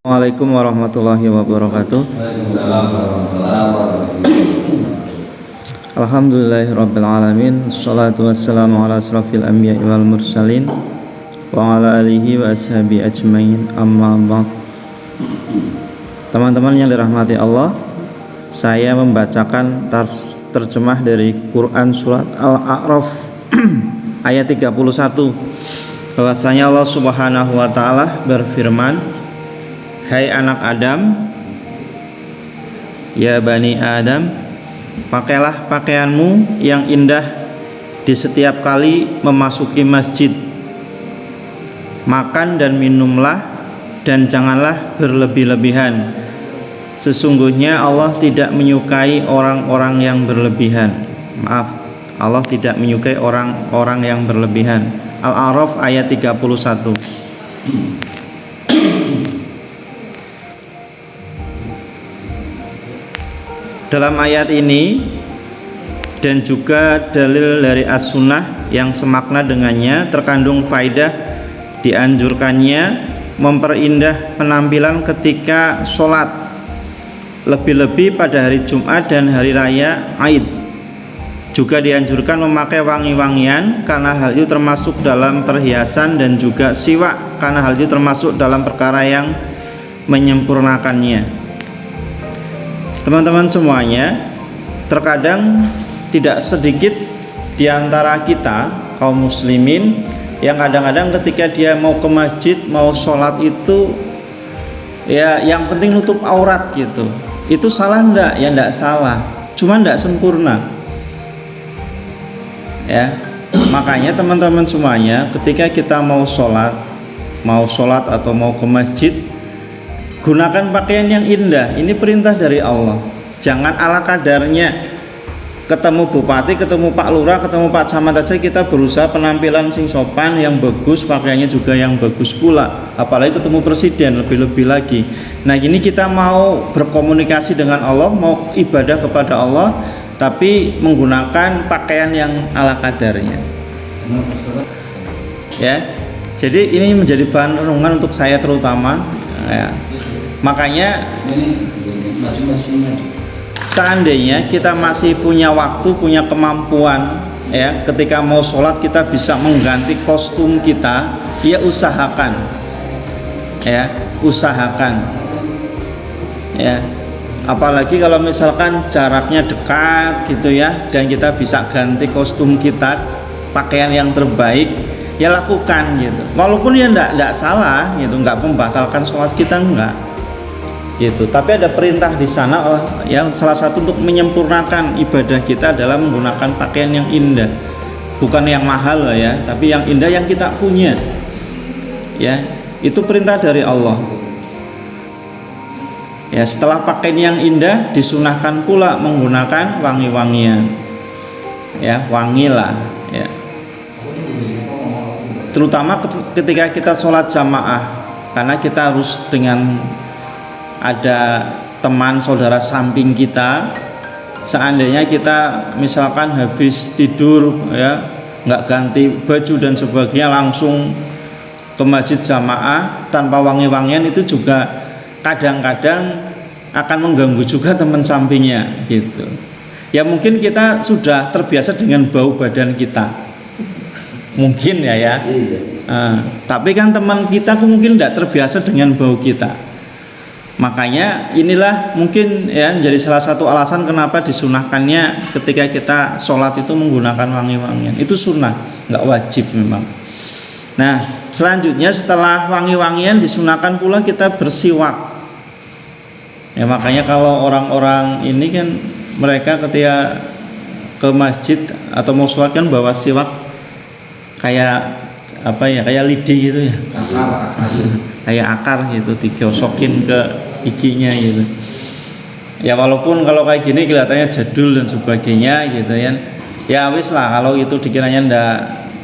Assalamualaikum warahmatullahi wabarakatuh. Alhamdulillahirabbil alamin. Wassalatu wassalamu ala asrofil anbiya'i wal mursalin wa ala alihi wa ashabi ajmain. Amma ba'd. Teman-teman yang dirahmati Allah, saya membacakan terjemah dari Quran surat Al-A'raf ayat 31. Bahwasanya Allah Subhanahu wa taala berfirman, hai anak Adam, ya Bani Adam, pakailah pakaianmu yang indah di setiap kali memasuki masjid. Makan dan minumlah dan janganlah berlebih-lebihan. Sesungguhnya Allah tidak menyukai orang-orang yang berlebihan. Maaf, Allah tidak menyukai orang-orang yang berlebihan. Al-A'raf ayat 31. Dalam ayat ini dan juga dalil dari as-sunnah yang semakna dengannya terkandung faidah dianjurkannya memperindah penampilan ketika sholat, lebih-lebih pada hari Jumat dan hari raya Aid. Juga dianjurkan memakai wangi-wangian karena hal itu termasuk dalam perhiasan, dan juga siwak karena hal itu termasuk dalam perkara yang menyempurnakannya. Teman-teman semuanya, terkadang tidak sedikit di antara kita kaum muslimin yang kadang-kadang ketika dia mau ke masjid, mau sholat itu ya yang penting nutup aurat gitu. Itu salah enggak? Ya enggak salah, cuma enggak sempurna. Ya, makanya teman-teman semuanya ketika kita mau sholat atau mau ke masjid, gunakan pakaian yang indah. Ini perintah dari Allah. Jangan ala kadarnya. Ketemu bupati, ketemu Pak Lurah, ketemu Pak Camat saja kita berusaha penampilan sing sopan, yang bagus, pakaiannya juga yang bagus pula. Apalagi ketemu presiden, lebih-lebih lagi. Nah, gini kita mau berkomunikasi dengan Allah, mau ibadah kepada Allah, tapi menggunakan pakaian yang ala kadarnya. Ya. Jadi ini menjadi bahan renungan untuk saya terutama. Ya. Makanya seandainya kita masih punya waktu, punya kemampuan, ya, ketika mau sholat kita bisa mengganti kostum kita, ya usahakan, ya usahakan, ya. Apalagi kalau misalkan jaraknya dekat gitu ya, dan kita bisa ganti kostum kita, pakaian yang terbaik, ya lakukan gitu. Walaupun ya enggak salah gitu, enggak membatalkan sholat kita, enggak gitu. Tapi ada perintah di sana, ya salah satu untuk menyempurnakan ibadah kita adalah menggunakan pakaian yang indah, bukan yang mahal ya, tapi yang indah yang kita punya. Ya, itu perintah dari Allah. Ya, setelah pakaian yang indah disunahkan pula menggunakan wangi-wangian. Ya, wangilah ya. Terutama ketika kita sholat jamaah, karena kita harus dengan ada teman saudara samping kita. Seandainya kita misalkan habis tidur ya, nggak ganti baju dan sebagainya, langsung ke masjid jamaah tanpa wangi-wangian, itu juga kadang-kadang akan mengganggu juga teman sampingnya gitu. Ya mungkin kita sudah terbiasa dengan bau badan kita, mungkin ya. Tapi kan teman kita mungkin tidak terbiasa dengan bau kita. Makanya inilah mungkin ya menjadi salah satu alasan kenapa disunahkannya ketika kita sholat itu menggunakan wangi-wangian. Itu sunnah, nggak wajib memang. Nah, selanjutnya setelah wangi-wangian disunahkan pula kita bersiwak. Ya makanya kalau orang-orang ini kan mereka ketika ke masjid atau mau sholat kan bawa siwak kayak apa ya, kayak lidi gitu ya, kayak akar gitu, digosokin ke giginya gitu. Ya walaupun kalau kayak gini kelihatannya jadul dan sebagainya gitu ya. Ya wis lah, kalau itu dikiranya ndak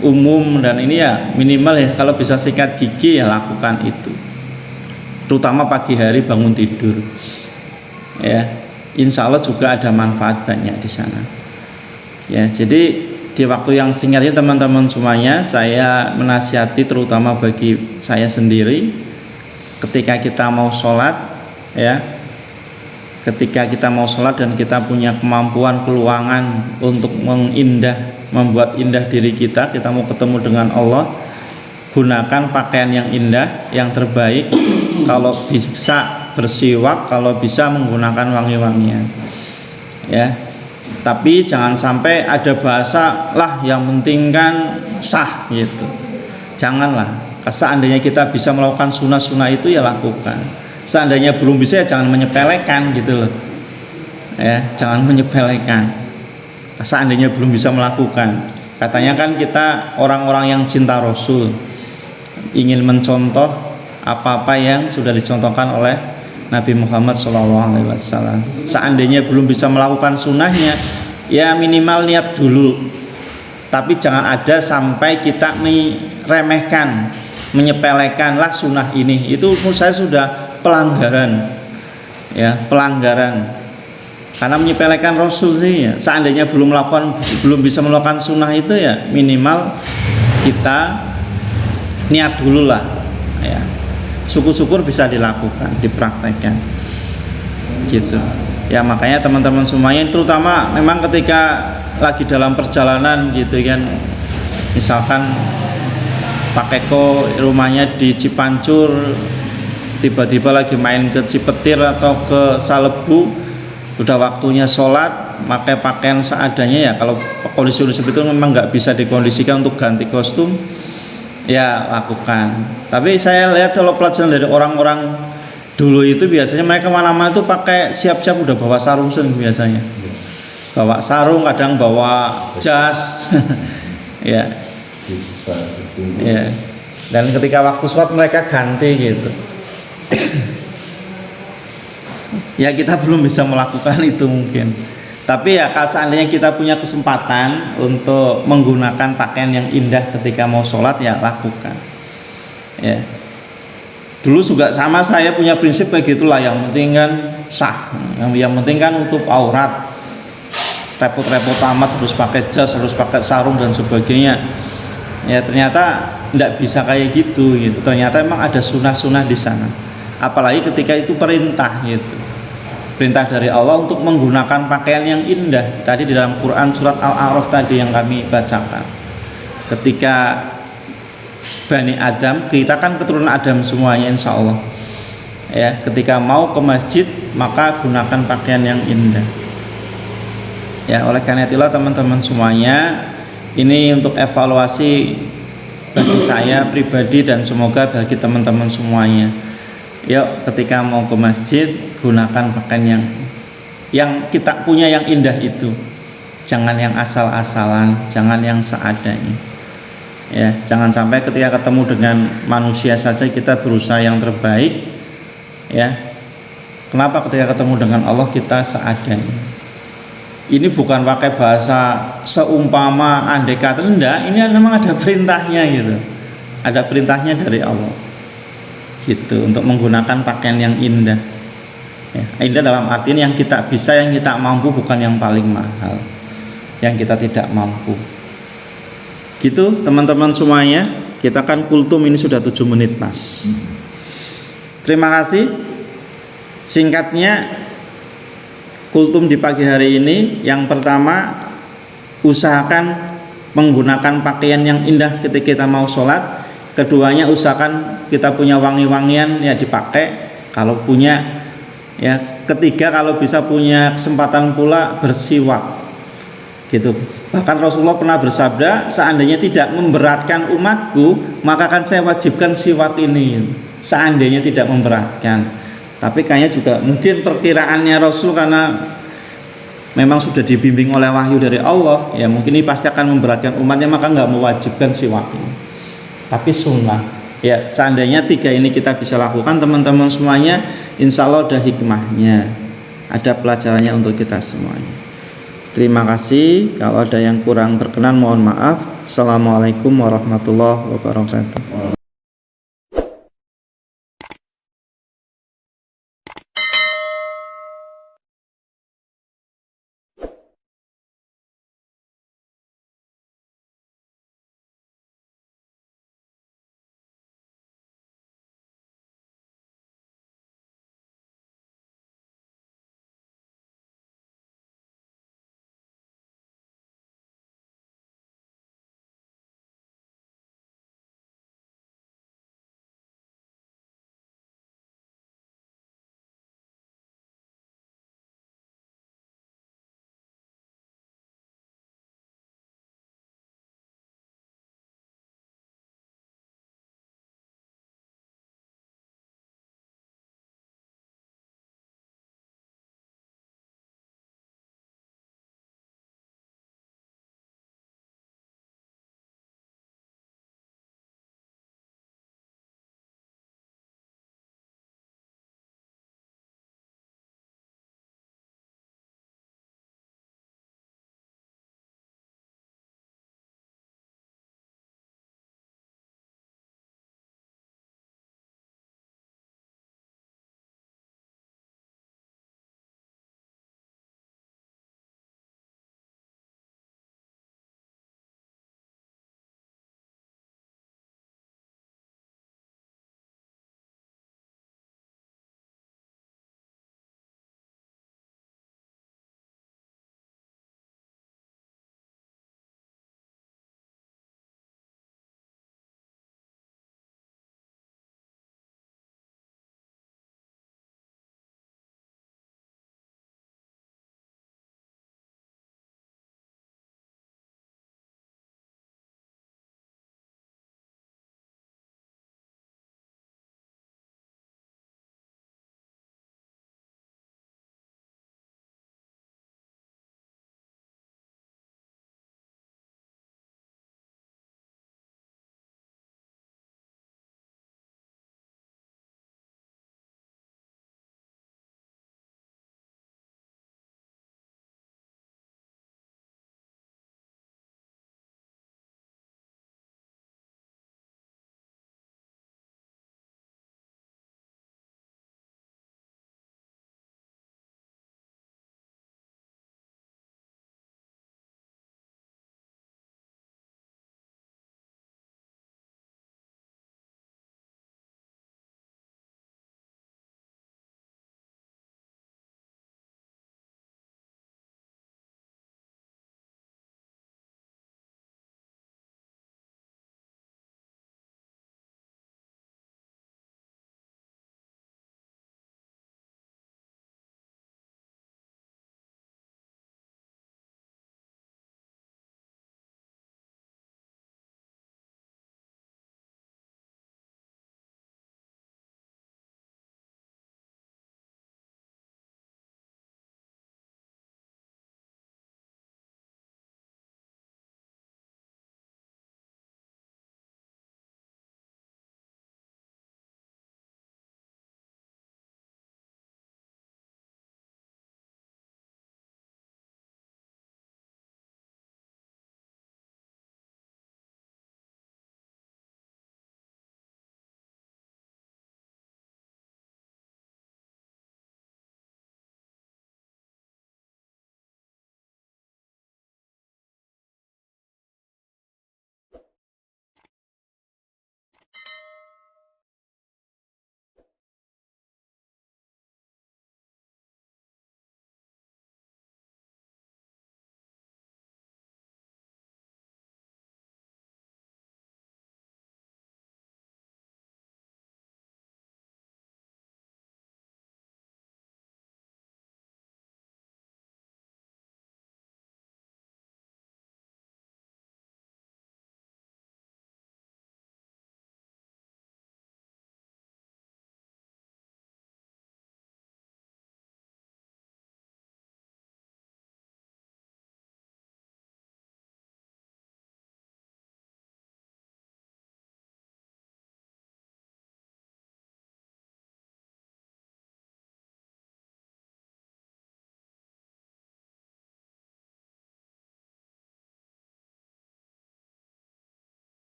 umum dan ini ya minimal ya, kalau bisa sikat gigi ya lakukan itu. Terutama pagi hari bangun tidur. Ya, insya Allah juga ada manfaat banyak di sana. Ya, jadi di waktu yang singkatnya teman-teman semuanya, saya menasihati terutama bagi saya sendiri ketika kita mau sholat, ya, ketika kita mau sholat dan kita punya kemampuan peluangan untuk membuat indah diri kita mau ketemu dengan Allah, gunakan pakaian yang indah, yang terbaik. Kalau bisa bersiwak, kalau bisa menggunakan wangi-wangian, ya. Tapi jangan sampai ada bahasa lah yang penting kan sah gitu. Janganlah. Seandainya kita bisa melakukan sunnah-sunnah itu ya lakukan. Seandainya belum bisa ya jangan menyepelekan gitu loh. Ya, jangan menyepelekan. Seandainya belum bisa melakukan. Katanya kan kita orang-orang yang cinta Rasul, ingin mencontoh apa-apa yang sudah dicontohkan oleh Nabi Muhammad SAW. Seandainya belum bisa melakukan sunnahnya, ya minimal niat dulu. Tapi jangan ada sampai kita meremehkan, menyepelekan lah sunnah ini. Itu menurut saya sudah pelanggaran, ya, pelanggaran. Karena menyepelekan Rasul sih, ya. Seandainya belum bisa melakukan sunnah itu ya minimal kita niat dulu lah, ya. Syukur-syukur bisa dilakukan, dipraktekkan, gitu. Ya makanya teman-teman semuanya, terutama memang ketika lagi dalam perjalanan gitu kan, misalkan Pak Eko rumahnya di Cipancur, tiba-tiba lagi main ke Cipetir atau ke Salebu, udah waktunya sholat, pakai pakaian seadanya ya. Kalau kondisi seperti itu memang nggak bisa dikondisikan untuk ganti kostum, ya lakukan. Tapi saya lihat kalau pelajaran dari orang-orang dulu itu biasanya mereka mana-mana itu pakai siap-siap udah bawa sarung biasanya. Bawa sarung, kadang bawa jas. Ya. Ya. Dan ketika waktu sholat mereka ganti gitu. Ya kita belum bisa melakukan itu mungkin. Tapi ya kalau seandainya kita punya kesempatan untuk menggunakan pakaian yang indah ketika mau sholat, ya lakukan. Ya. Dulu juga sama, saya punya prinsip kayak gitulah, yang penting kan sah, yang penting kan untuk aurat. Repot-repot amat harus pakai jas, harus pakai sarung dan sebagainya. Ya ternyata tidak bisa kayak gitu. Ternyata emang ada sunnah-sunnah di sana. Apalagi ketika itu perintah gitu. Perintah dari Allah untuk menggunakan pakaian yang indah. Tadi di dalam Quran surat Al-A'raf tadi yang kami bacakan. Ketika Bani Adam, kita kan keturunan Adam semuanya insya Allah. Ya, ketika mau ke masjid maka gunakan pakaian yang indah. Ya, oleh karena itulah teman-teman semuanya, ini untuk evaluasi bagi saya pribadi dan semoga bagi teman-teman semuanya. Yuk, ketika mau ke masjid gunakan pakaian yang kita punya yang indah itu. Jangan yang asal-asalan, jangan yang seadanya. Ya, jangan sampai ketika ketemu dengan manusia saja kita berusaha yang terbaik. Ya. Kenapa ketika ketemu dengan Allah kita seadanya? Ini bukan pakai bahasa seumpama andai kata, enggak, ini memang ada perintahnya gitu. Ada perintahnya dari Allah. Gitu, untuk menggunakan pakaian yang indah. Ya, indah dalam artian yang kita bisa, yang kita mampu, bukan yang paling mahal. Yang kita tidak mampu. Gitu, teman-teman semuanya. Kita kan kultum ini sudah 7 menit, Mas. Terima kasih. Singkatnya, kultum di pagi hari ini, yang pertama, usahakan menggunakan pakaian yang indah ketika kita mau sholat. Keduanya, usahakan kita punya wangi-wangian ya dipakai kalau punya. Ya, ketiga, kalau bisa punya kesempatan pula bersiwak. Gitu. Bahkan Rasulullah pernah bersabda, seandainya tidak memberatkan umatku, maka akan saya wajibkan siwak ini. Seandainya tidak memberatkan. Tapi kayaknya juga mungkin perkiraannya Rasul karena memang sudah dibimbing oleh wahyu dari Allah, ya mungkin ini pasti akan memberatkan umatnya, maka nggak mewajibkan siwak ini. Tapi sunnah. Ya, seandainya 3 ini kita bisa lakukan teman-teman semuanya, insya Allah ada hikmahnya, ada pelajarannya untuk kita semuanya. Terima kasih. Kalau ada yang kurang berkenan mohon maaf. Assalamualaikum warahmatullahi wabarakatuh.